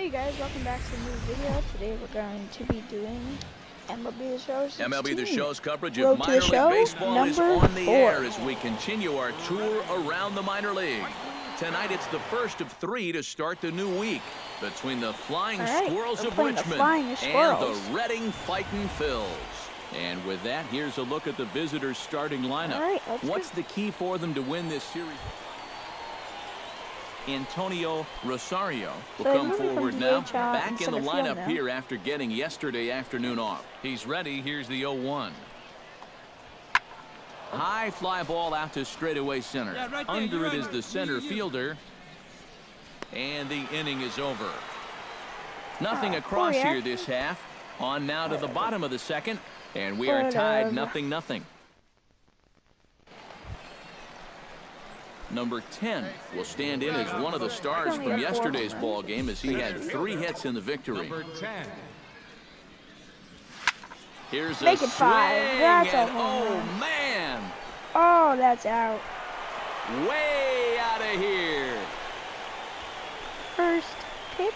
Hey guys, welcome back to a new video. Today we're going to be doing MLB The Show 16. MLB The Show's coverage Road of minor league baseball is on the 4. air as we continue our tour around the minor leagues. Tonight it's the first of 3 to start the new week between the Flying Squirrels of Richmond and the Reading Fightin' Phils. And with that, here's a look at the visitors' starting lineup. What's the key for them to win this series? Antonio Rosario will come forward now, back in the lineup here after getting yesterday afternoon off. He's ready. Here's the 0-1. High fly ball out to straightaway center. Under it is the center fielder. And the inning is over. Nothing across here this half. On now to the bottom of the second. And we are tied 0-0. Number 10 will stand in as one of the stars from yesterday's ball game as he had 3 hits in the victory. Here's a swing, That's and oh man! Oh, that's out. Way out of here. First pitch,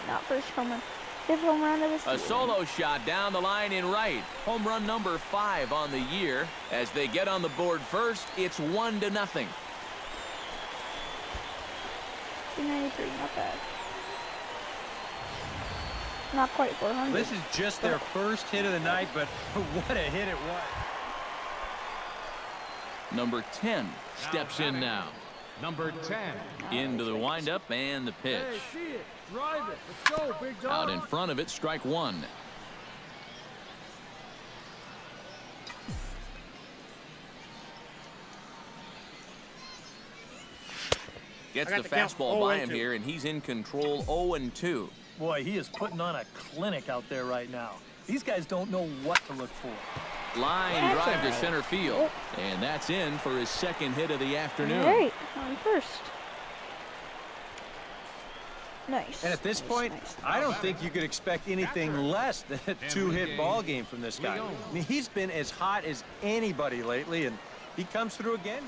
not first home run. Fifth home run of the season. A solo shot down the line in right. Home run number 5 on the year. As they get on the board first, it's 1-0. 293, not bad. Not quite 400. This is just their first hit of the night, but what a hit it was. Number 10 steps in now. Number 10. Into the windup and the pitch. Hey, see it. Drive it. Let's go, big dog. Out in front of it, strike 1. Gets the fastball by him here, and he's in control 0-2. Boy, he is putting on a clinic out there right now. These guys don't know what to look for. Line drive to center field, and that's in for his second hit of the afternoon. Great, on first. Nice. And at this point, I don't think you could expect anything less than a 2-hit ball game from this guy. I mean, he's been as hot as anybody lately, and he comes through again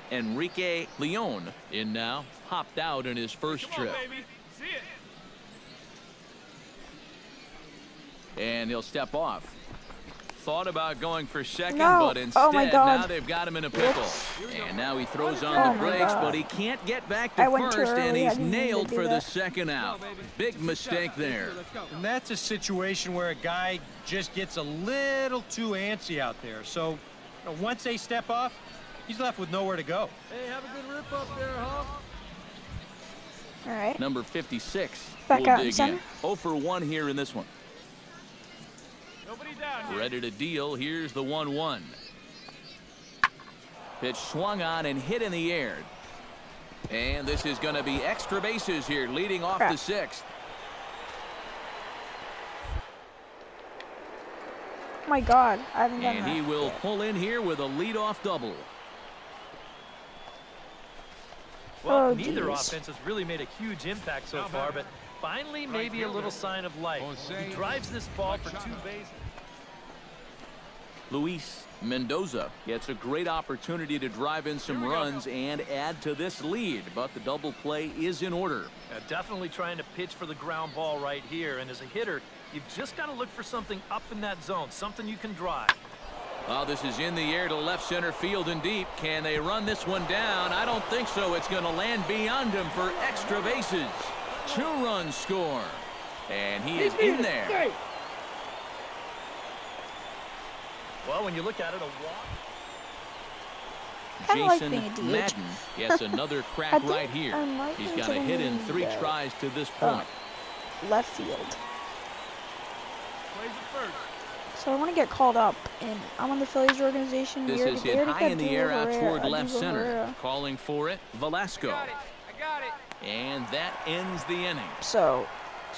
here. Enrique Leon in now, hopped out in his first trip. And he'll step off. Thought about going for second, but instead now they've got him in a pickle. And now he throws on the brakes, but he can't get back to first, and he's nailed for the second out. Big mistake there. And that's a situation where a guy just gets a little too antsy out there. So once they step off, he's left with nowhere to go. Hey, have a good rip up there, huh? All right. Number 56 Back will out dig center. in. 0 for 1 here in this one. Nobody down here. Ready to deal. Here's the 1-1. Pitch swung on and hit in the air. And this is going to be extra bases here, leading off the 6th. Oh my God, I haven't done that. And he will pull in here with a leadoff double. Well, neither offense has really made a huge impact so far, but finally maybe a little sign of life. He drives this ball for 2 bases. Luis Mendoza gets a great opportunity to drive in some runs and add to this lead, but the double play is in order. Definitely trying to pitch for the ground ball right here, and as a hitter, you've just got to look for something up in that zone, something you can drive. Oh, this is in the air to left center field and deep. Can they run this one down? I don't think so. It's going to land beyond him for extra bases. 2-run score. And he is in there. Well, when you look at it, a walk. Jason Madden gets another crack right here. He's got a hit in 3 tries to this point. Left field. So I want to get called up, and I'm on the Phillies organization. This is hit high in the air out toward left center. Calling for it, Velasco. I got it. And that ends the inning. So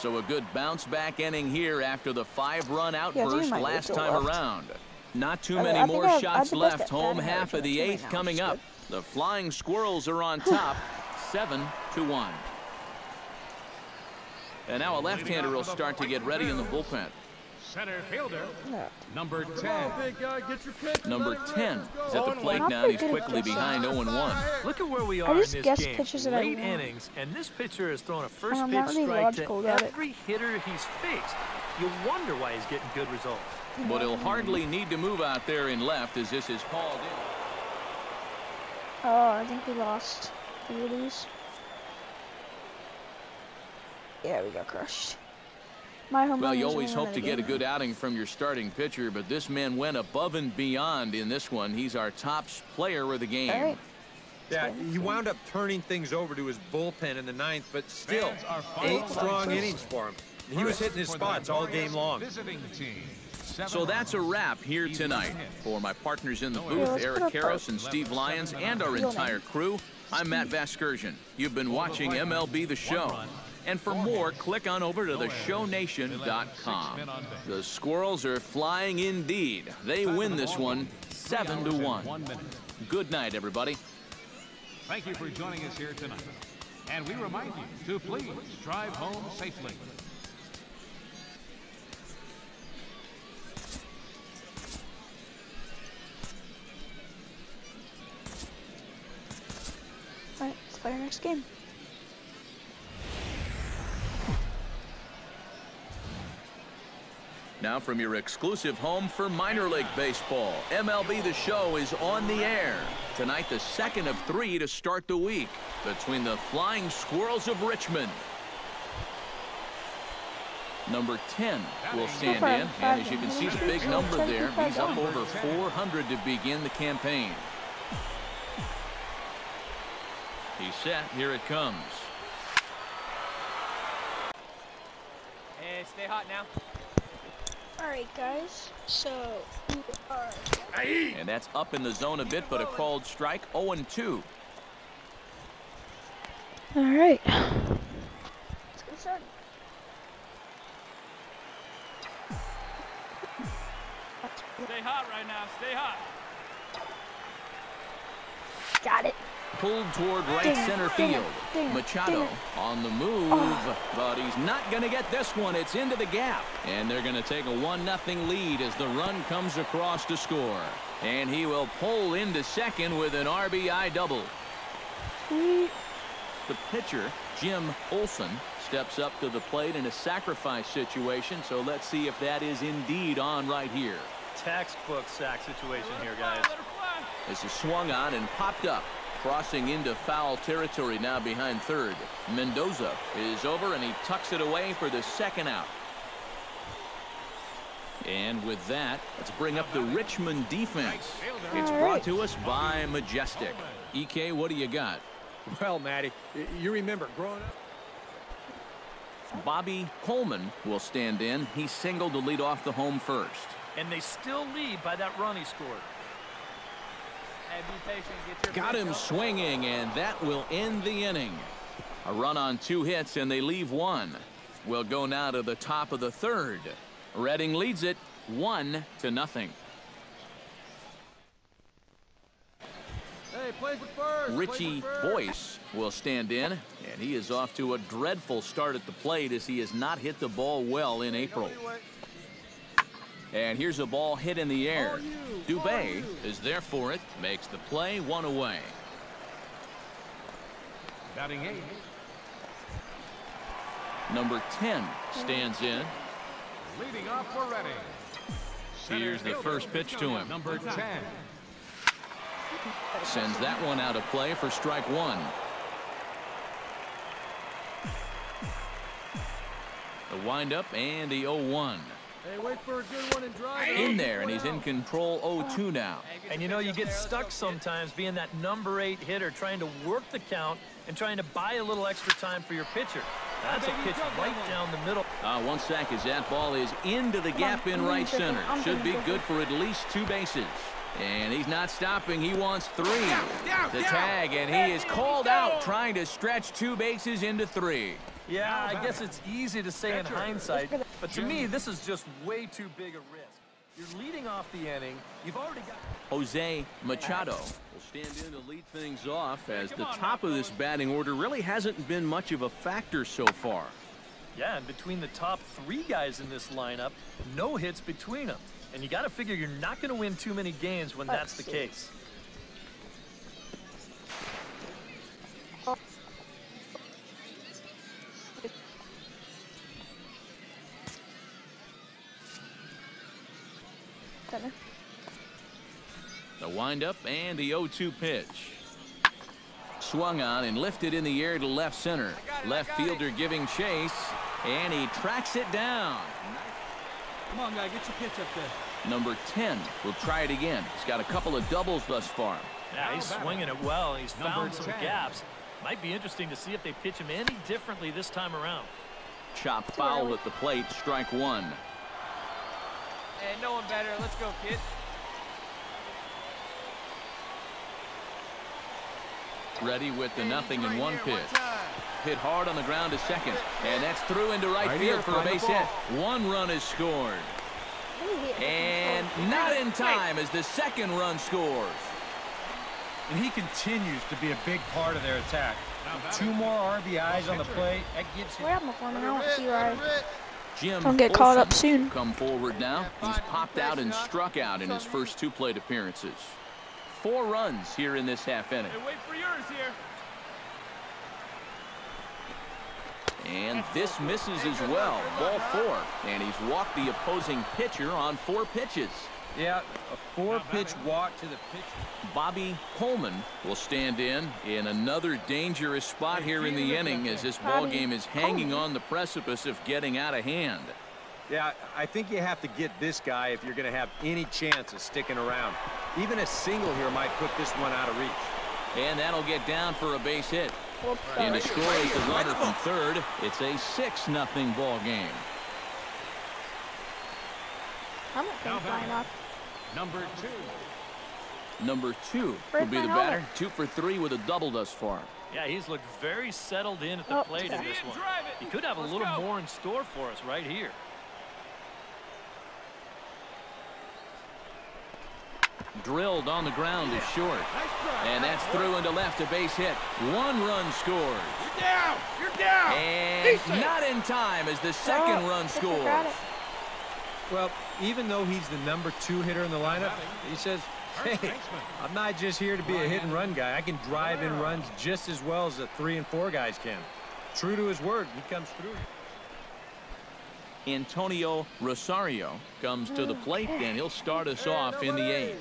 a good bounce back inning here after the 5-run outburst last time around. Not too many more shots left. Home half of the 8th coming up. The Flying Squirrels are on top, 7-1. And now a left-hander will start to get ready in the bullpen. center fielder, number 10. Big guy, get your pitch. Number 10 is at the plate now, and he's quickly behind 0-1. Look at where we are in this game. Late innings, and this pitcher has thrown a first pitch strike to every hitter he's faced. You wonder why he's getting good results. But he'll hardly need to move out there in left as this is hauled in. Oh, I think we lost. Did we lose? Yeah, we got crushed. Well, you always hope to get a good outing from your starting pitcher, but this man went above and beyond in this one. He's our top player of the game. All right. Yeah, he wound up turning things over to his bullpen in the ninth, but still, 8 strong innings for him. He was hitting his spots all game long. So that's a wrap here tonight. For my partners in the booth, Eric Karros and Steve Lyons, and our entire crew, I'm Matt Vasgersian. You've been watching MLB The Show. And for more, click on over to theshownation.com. The Squirrels are flying indeed. They win this one 7-1. Good night, everybody. Thank you for joining us here tonight. And we remind you to please drive home safely. All right, let's play our next game. Now from your exclusive home for minor league baseball, MLB The Show is on the air. Tonight, the second of 3 to start the week between the Flying Squirrels of Richmond. Number 10 will stand in, and as you can see the big number there, he's up over 400 to begin the campaign. He's set. Here it comes. Hey, stay hot now. Alright guys, so we are... And that's up in the zone a bit, but a called strike, 0-2. Alright. Let's get started. Stay hot right now, stay hot. Got it. Pulled toward right center field. Machado on the move, but he's not going to get this one. It's into the gap, and they're going to take a 1-0 lead as the run comes across to score. And he will pull into second with an RBI double. The pitcher, Jim Olson, steps up to the plate in a sacrifice situation, so let's see if that is indeed on right here. Textbook sack situation here, guys. This is swung on and popped up. Crossing into foul territory now behind third. Mendoza is over, and he tucks it away for the second out. And with that, let's bring up the Richmond defense. It's brought to us by Majestic. EK, what do you got? Well, Matty, you remember growing up. Bobby Coleman will stand in. He singled to lead off the home first. And they still lead by that run he scored. Hey, be patient. Get your Got him swinging, and that will end the inning. A run on 2 hits, and they leave 1. We'll go now to the top of the third. Reading leads it 1-0. Hey, play for first. Richie Boyce will stand in, and he is off to a dreadful start at the plate as he has not hit the ball well in April. And here's a ball hit in the air. Dubé is there for it, makes the play, 1 away. Batting 8. Number 10 stands in. Leading off for Reading. Here's the first pitch to him. Number 10. Sends that one out of play for strike 1. The windup and the 0-1. Hey, wait for a good one and drive. In there, and he's in control 0-2 now. And you know, you get stuck sometimes being that number 8 hitter, trying to work the count and trying to buy a little extra time for your pitcher. That's a pitch right down the middle. 1 sack as that ball is into the gap in right center. Should be good for at least 2 bases. And he's not stopping. He wants 3. The tag, and he is called out trying to stretch 2 bases into 3. Yeah, I guess it's easy to say in hindsight, but to me, this is just way too big a risk. You're leading off the inning. You've already got... Jose Machado will stand in to lead things off as the top of this batting order really hasn't been much of a factor so far. Yeah, and between the top 3 guys in this lineup, no hits between them. And you got to figure you're not going to win too many games when that's the case. The windup and the 0-2 pitch. Swung on and lifted in the air to left center. Left fielder giving chase, and he tracks it down. Come on, guy, get your pitch up there. Number 10 will try it again. He's got a couple of doubles thus far. Yeah, he's swinging it well, and he's found some gaps. Might be interesting to see if they pitch him any differently this time around. Chop foul at the plate, strike 1. Hey, no one better. Let's go, kid. Ready with the 0-1 pitch. Hit hard on the ground to second, and that's through into right field for a base hit. 1 run is scored. And not in time as the 2nd run scores. And he continues to be a big part of their attack. 2 more RBIs on the plate. That gives him. Where am I going? I don't see where Jim don't get caught up soon. Come forward now. He's popped out and struck out in his first 2 plate appearances. 4 runs here in this half inning. Hey, wait for yours here. And this misses as well. Ball 4. And he's walked the opposing pitcher on 4 pitches. Yeah, a 4-pitch walk to the pitcher. Bobby Coleman will stand in another dangerous spot here in the inning as this ball game is hanging on the precipice of getting out of hand. Yeah, I think you have to get this guy if you're going to have any chance of sticking around. Even a single here might put this one out of reach. And that'll get down for a base hit. And to score is the runner from third. It's a 6-0 ball game. I'm not going to fly off. Number 2. Number 2 will be the batter. 2 for 3 with a double thus far. Yeah, he's looked very settled in at the plate in this one. He could have a little more in store for us right here. Drilled on the ground is short. And that's through into left, a base hit. 1 run scores. You're down! You're down! And not in time as the 2nd run scores. Well, even though he's the number 2 hitter in the lineup, he says, hey, I'm not just here to be a hit-and-run guy. I can drive in runs just as well as the 3 and 4 guys can. True to his word, he comes through. Antonio Rosario comes to the plate, and he'll start us off in the 8th.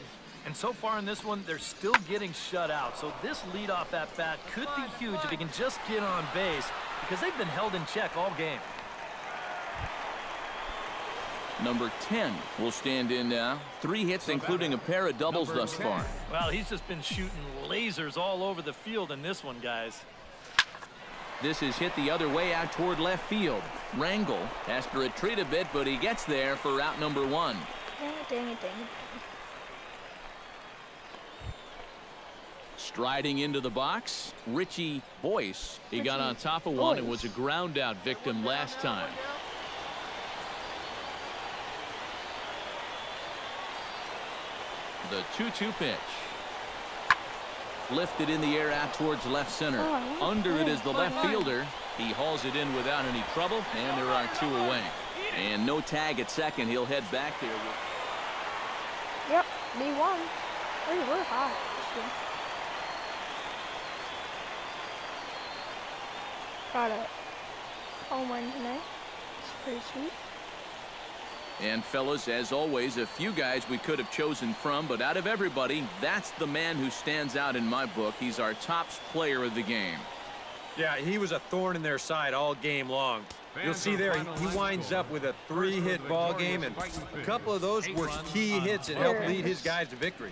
And so far in this one, they're still getting shut out. So this leadoff at-bat could be huge if he can just get on base, because they've been held in check all game. Number 10 will stand in now. 3 hits, including a pair of doubles thus far. Well, he's just been shooting lasers all over the field in this one, guys. This is hit the other way out toward left field. Rangel has to retreat a bit, but he gets there for out number 1. Dang it. Striding into the box, Richie Boyce. He got on top of one and was a ground out victim last time. The 2-2 pitch. Lifted in the air out towards left center. Under it is the left fielder. He hauls it in without any trouble, and there are 2 away. And no tag at second. He'll head back there. Yep, B1. We're hot. Got a home run tonight. It's pretty sweet. And fellas, as always, a few guys we could have chosen from, but out of everybody, that's the man who stands out in my book. He's our top player of the game. Yeah, he was a thorn in their side all game long. You'll see there, he winds up with a 3-hit ball game, and a couple of those were key hits that helped lead his guys to victory.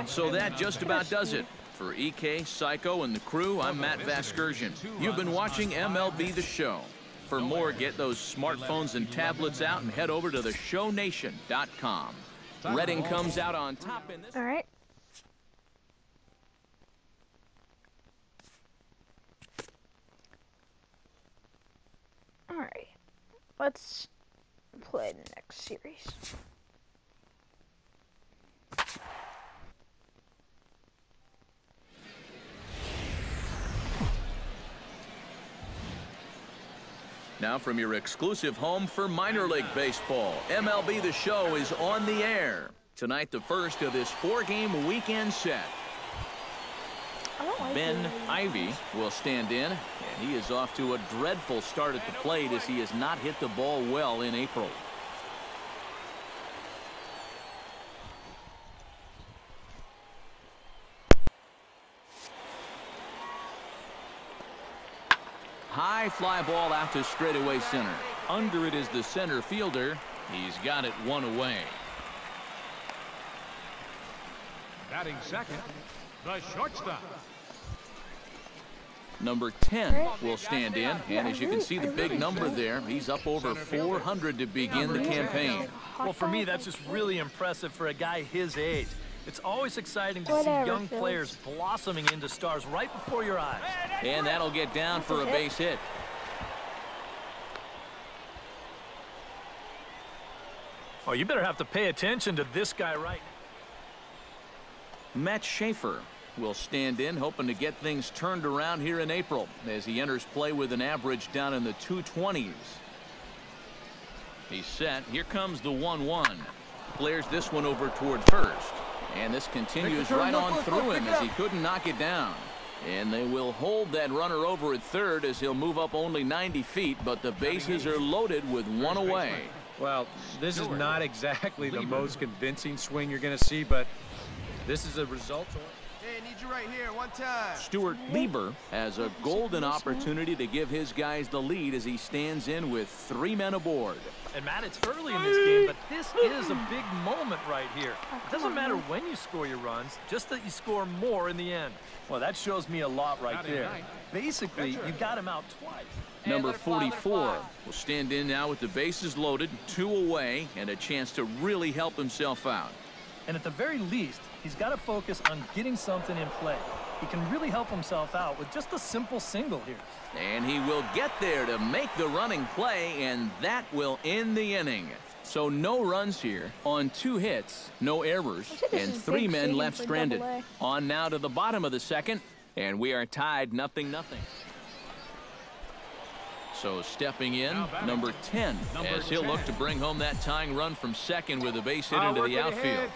So that just about does it. For EK, Psycho, and the crew, I'm Matt Vasgersian. You've been watching MLB The Show. For more, get those smartphones and tablets out and head over to theshownation.com. Redding comes out on top in this. All right. All right. Let's play the next series. Now from your exclusive home for minor league baseball, MLB The Show is on the air. Tonight, the first of this 4-game weekend set. Ben Ivy will stand in, and he is off to a dreadful start at the plate as he has not hit the ball well in April. High fly ball out to straightaway center. Under it is the center fielder. He's got it one away. Batting second, the shortstop. Number 10 will stand in, and as you can see the big number there, he's up over 400 to begin the campaign. Well, for me, that's just really impressive for a guy his age. It's always exciting to see young players blossoming into stars right before your eyes. And that'll get down for a base hit. Oh, you better have to pay attention to this guy right now. Matt Schaefer will stand in, hoping to get things turned around here in April as he enters play with an average down in the 220s. He's set. Here comes the 1-1. Flares this one over toward first. And this continues right on through him as he couldn't knock it down. And they will hold that runner over at third as he'll move up only 90 feet, but the bases are loaded with one away. Well, this is not exactly the most convincing swing you're going to see, but this is a result. Hey, need you right here, one time. Stuart Lieber has a golden opportunity to give his guys the lead as he stands in with 3 men aboard. And Matt, it's early in this game, but this is a big moment right here. It doesn't matter when you score your runs, just that you score more in the end. Well, that shows me a lot right there. Basically, you got him out twice. Number 44 will stand in now with the bases loaded, 2 away, and a chance to really help himself out. And at the very least, he's got to focus on getting something in play. He can really help himself out with just a simple single here. And he will get there to make the running play, and that will end the inning. So no runs here on 2 hits, no errors, and 3 men left stranded. On now to the bottom of the second, and we are tied 0-0. So stepping in, number 10, as he'll look to bring home that tying run from second with a base hit into the outfield.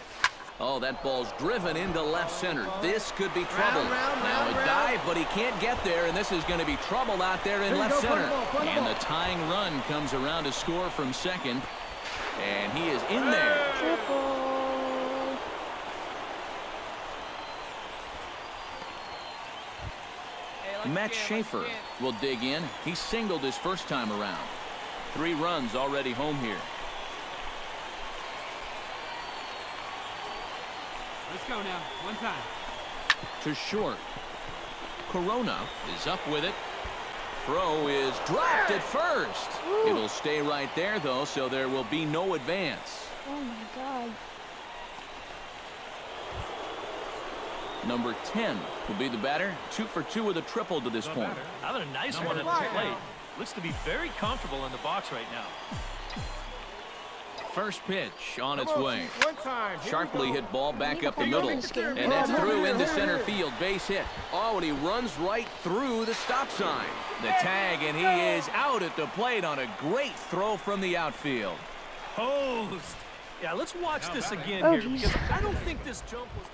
Oh, that ball's driven into left center. This could be trouble. Now a dive, but he can't get there, and this is going to be trouble out there in left center. And the tying run comes around to score from second, and he is in there. Matt Schaefer will dig in. He singled his first time around. 3 runs already home here. Let's go now, one time. To short. Corona is up with it. Throw is dropped at first. It'll stay right there, though, so there will be no advance. Oh, my God. Number 10 will be the batter. 2 for 2 with a triple to this point. Having a nice one at the plate. Looks to be very comfortable in the box right now. First pitch on its way. Sharply hit ball back up the middle. And that's through into center field. Base hit. Oh, and he runs right through the stop sign. The tag, and he is out at the plate on a great throw from the outfield. Posed. Yeah, let's watch this again here, because I don't think this jump was...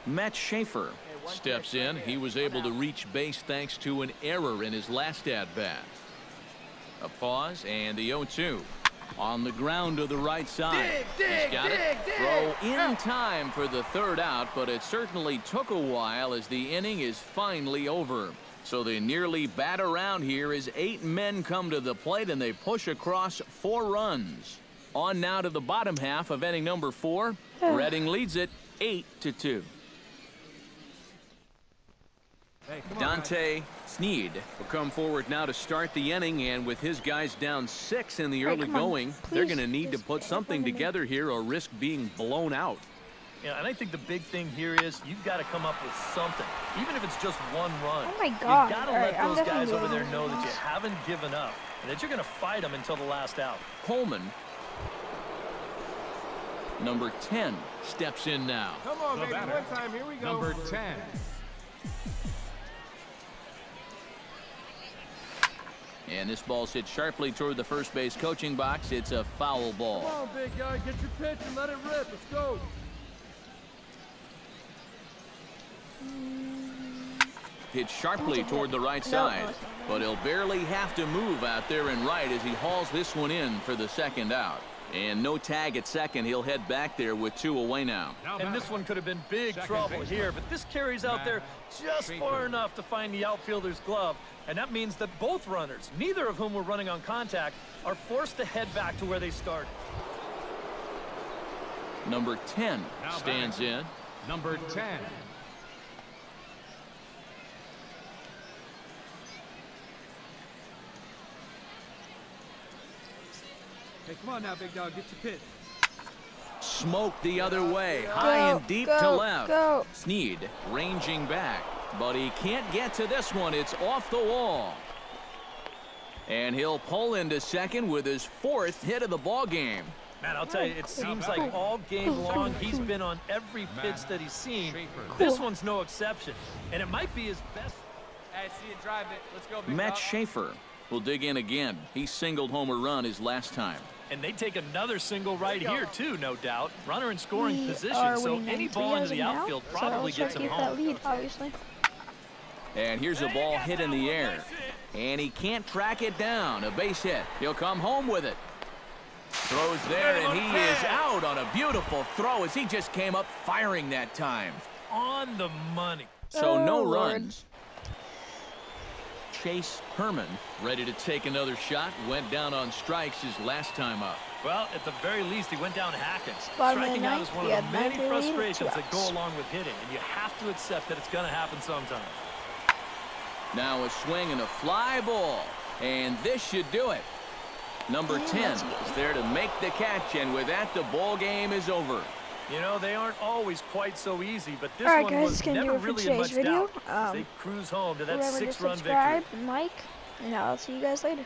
Matt Schaefer steps in. He was able to reach base thanks to an error in his last at-bat. A pause, and the 0-2. On the ground to the right side. He's got it. Throw in time for the 3rd out, but it certainly took a while as the inning is finally over. So the nearly bat around here is 8 men come to the plate, and they push across 4 runs. On now to the bottom half of inning number 4. Reading leads it 8-2. Dante Sneed will come forward now to start the inning, and with his guys down 6 in the early going, they're going to need to put something together here or risk being blown out. Yeah, and I think the big thing here is you've got to come up with something, even if it's just 1 run. Oh my God. You've got to let those guys over there know that you haven't given up and that you're going to fight them until the last out. Coleman, number 10, steps in now. Come on, baby, one time, here we go. Number 10. And this ball's hit sharply toward the first base coaching box. It's a foul ball. Come on, big guy, get your pitch and let it rip. Let's go. Hit sharply toward the right side, but he'll barely have to move out there and right as he hauls this one in for the second out. And no tag at second. He'll head back there with 2 away now. And this one could have been big trouble here, but this carries out there just far enough to find the outfielder's glove. And that means that both runners, neither of whom were running on contact, are forced to head back to where they started. Number 10 stands in. Number 10. Hey, come on now, big dog. Get your pitch. Smoked the other way. High and deep to left. Snead ranging back, but he can't get to this one. It's off the wall. And he'll pull into second with his 4th hit of the ball game. Man, I'll tell you, it seems like all game long he's been on every pitch that he's seen. This one's no exception, and it might be his best. Hey, see you drive it. Let's go, big Matt dog. Schaefer will dig in again. He singled home a run his last time. And they take another single right here, too, no doubt. Runner in scoring position, so any ball into the outfield probably gets him home. That lead, obviously. And here's a ball hit in the air. And he can't track it down. A base hit. He'll come home with it. Throws there, and he is out on a beautiful throw as he just came up firing that time. On the money. So no runs. Chase Herman ready to take another shot. Went down on strikes his last time up. Well, at the very least, he went down hacking. Bottom Striking out is one of the many frustrations that go outs. along with hitting, and you have to accept that it's going to happen sometime. Now a swing and a fly ball. And this should do it. Number 10 is there to make the catch, and with that, the ball game is over. You know, they aren't always quite so easy, but this Alright, one guys, was gonna never do it for really in much today's video. doubt as they cruise home to that Remember to 6-run victory. subscribe, and like, and I'll see you guys later.